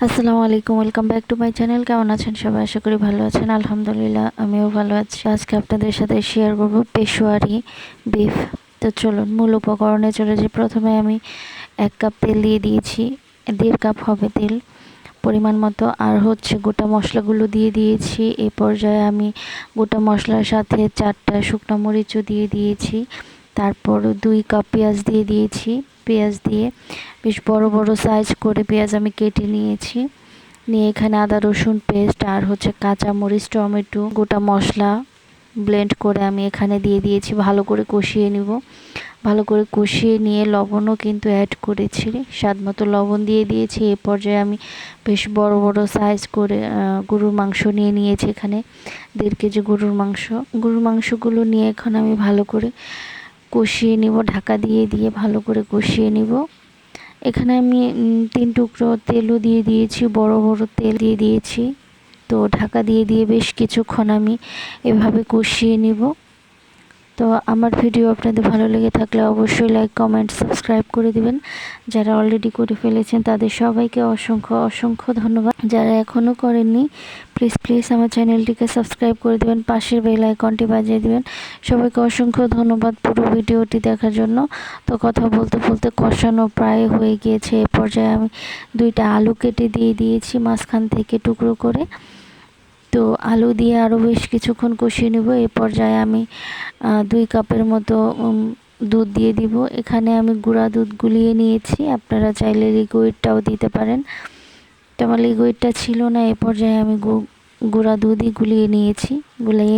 আসসালামু আলাইকুম, welcome back to my channel. কেমন আছেন সবাই? আশা করি ভালো আছেন। আলহামদুলিল্লাহ আমিও ভালো আছি। আজকে আপনাদের সাথে শেয়ার করব পেশোয়ারি বিফ। তো চলুন মূল উপকরণে চলে যাই। প্রথমে আমি 1 কাপ তেল দিয়ে দিয়েছি, 1.5 কাপ হবে তেল পরিমাণ মতো। আর গোটা মশলাগুলো দিয়ে দিয়েছি। এই পর্যায়ে আমি গোটা মশলার সাথে 4টা শুকনো মরিচও দিয়ে দিয়েছি। তারপর 2 কাপ পেঁয়াজ দিয়ে দিয়েছি। পেঁয়াজ দিয়ে বেশ বড় বড় সাইজ করে পেঁয়াজ আমি কেটে নিয়েছি। নিয়ে এখানে আদা রসুন পেস্ট আর কাঁচা মরিচ, টমেটো, গোটা মশলা ব্লেন্ড করে আমি এখানে দিয়ে দিয়েছি। ভালো করে কষিয়ে নিব। ভালো করে কষিয়ে নিয়ে লবণও কিন্তু অ্যাড করেছি, স্বাদ মতো লবণ দিয়ে দিয়েছি। এই পর্যায়ে আমি বেশ বড় বড় সাইজ করে গরুর মাংস নিয়ে নিয়েছি। এখানে 1.5 কেজি গরুর মাংসগুলো নিয়ে এখন আমি ভালো করে কষিয়ে নিব। ঢাকা দিয়ে দিয়ে ভালো করে কষিয়ে নিব। এখানে আমি 3 টুকরো তেলও দিয়ে দিয়েছি, বড় বড় তেল দিয়ে দিয়েছি। তো ঢাকা দিয়ে দিয়ে বেশ কিছুক্ষণ আমি এভাবে কষিয়ে নিব। তো আমার ভিডিও আপনাদের ভালো লেগে থাকলে অবশ্যই লাইক, কমেন্ট, সাবস্ক্রাইব করে দিবেন। যারা অলরেডি করে ফেলেছেন তাদের সবাইকে অসংখ্য অসংখ্য ধন্যবাদ। যারা এখনও করেননি প্লিজ আমার চ্যানেলটিকে সাবস্ক্রাইব করে দেবেন, পাশের বেল আইকনটি বাজিয়ে দিবেন। সবাইকে অসংখ্য ধন্যবাদ পুরো ভিডিওটি দেখার জন্য। তো কথা বলতে বলতে কষানো প্রায় হয়ে গিয়েছে। এ পর্যায়ে আমি 2টা আলু কেটে দিয়ে দিয়েছি মাঝখান থেকে টুকরো করে। তো আলু দিয়ে আরও বেশ কিছুক্ষণ কষিয়ে নেব। এই পর্যায়ে আমি 2 কাপের মতো দুধ দিয়ে দিব। এখানে আমি গুঁড়া দুধ গুলিয়ে নিয়েছি, আপনারা চাইলে লিকুইডটাও দিতে পারেন। তো আমার লিকুইডটা ছিল না, এই পর্যায়ে আমি গুঁড়া দুধই গুলিয়ে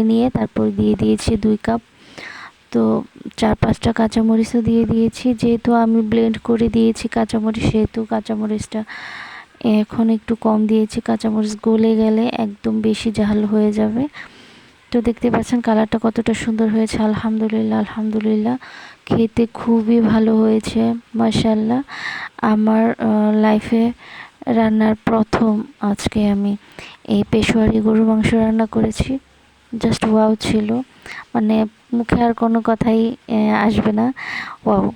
নিয়ে তারপর দিয়ে দিয়েছি 2 কাপ। তো 4-5টা কাঁচামরিচও দিয়ে দিয়েছি। যেহেতু আমি ব্লেন্ড করে দিয়েছি কাঁচামরিচ, সেহেতু কাঁচামরিচটা এখন একটু কম দিয়েছি। কাঁচামরিচ গলে গেলে একদম বেশি ঝাল হয়ে যাবে। তো দেখতে পাচ্ছেন কালারটা কতটা সুন্দর হয়েছে। আলহামদুলিল্লাহ খেতে খুবই ভালো হয়েছে, মাশাআল্লাহ। আমার লাইফে রান্নার প্রথম আজকে আমি এই পেশোয়ারি গরুর মাংস রান্না করেছি। জাস্ট ওয়াও ছিল, মানে মুখে আর কোনো কথাই আসবে না, ওয়াও।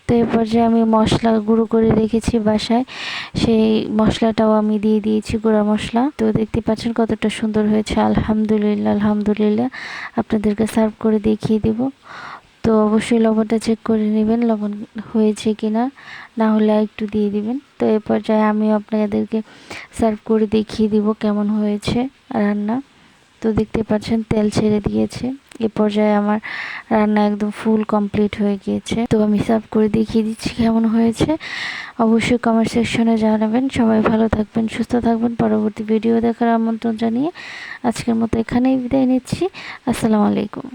তো এই পর্যায়ে আমি মশলা গুঁড়ো করে রেখেছি বাসায়, সেই মশলাটাও আমি দিয়ে দিয়েছি, গুঁড়া মশলা। তো দেখতে পাচ্ছেন কতটা সুন্দর হয়েছে। আলহামদুলিল্লাহ আপনাদেরকে সার্ভ করে দেখিয়ে দেব। তো অবশ্যই লবণটা চেক করে নেবেন, লবণ হয়েছে কিনা, না হলে একটু দিয়ে দিবেন। তো এই পর্যায়ে আমি আপনাদেরকে সার্ভ করে দেখিয়ে দিব কেমন হয়েছে রান্না। তো দেখতে পাচ্ছেন তেল ছেড়ে দিয়েছে। এ পর্যায়ে আমার রান্না একদম ফুল কমপ্লিট হয়ে গিয়েছে। তো আমি সার্ভ করে দেখিয়ে দিচ্ছি কেমন হয়েছে। অবশ্যই কমেন্ট সেকশনে জানাবেন। সবাই ভালো থাকবেন, সুস্থ থাকবেন। পরবর্তী ভিডিও দেখার আমন্ত্রণ জানিয়ে আজকের মতো এখানেই বিদায় নিচ্ছি। আসসালামু আলাইকুম।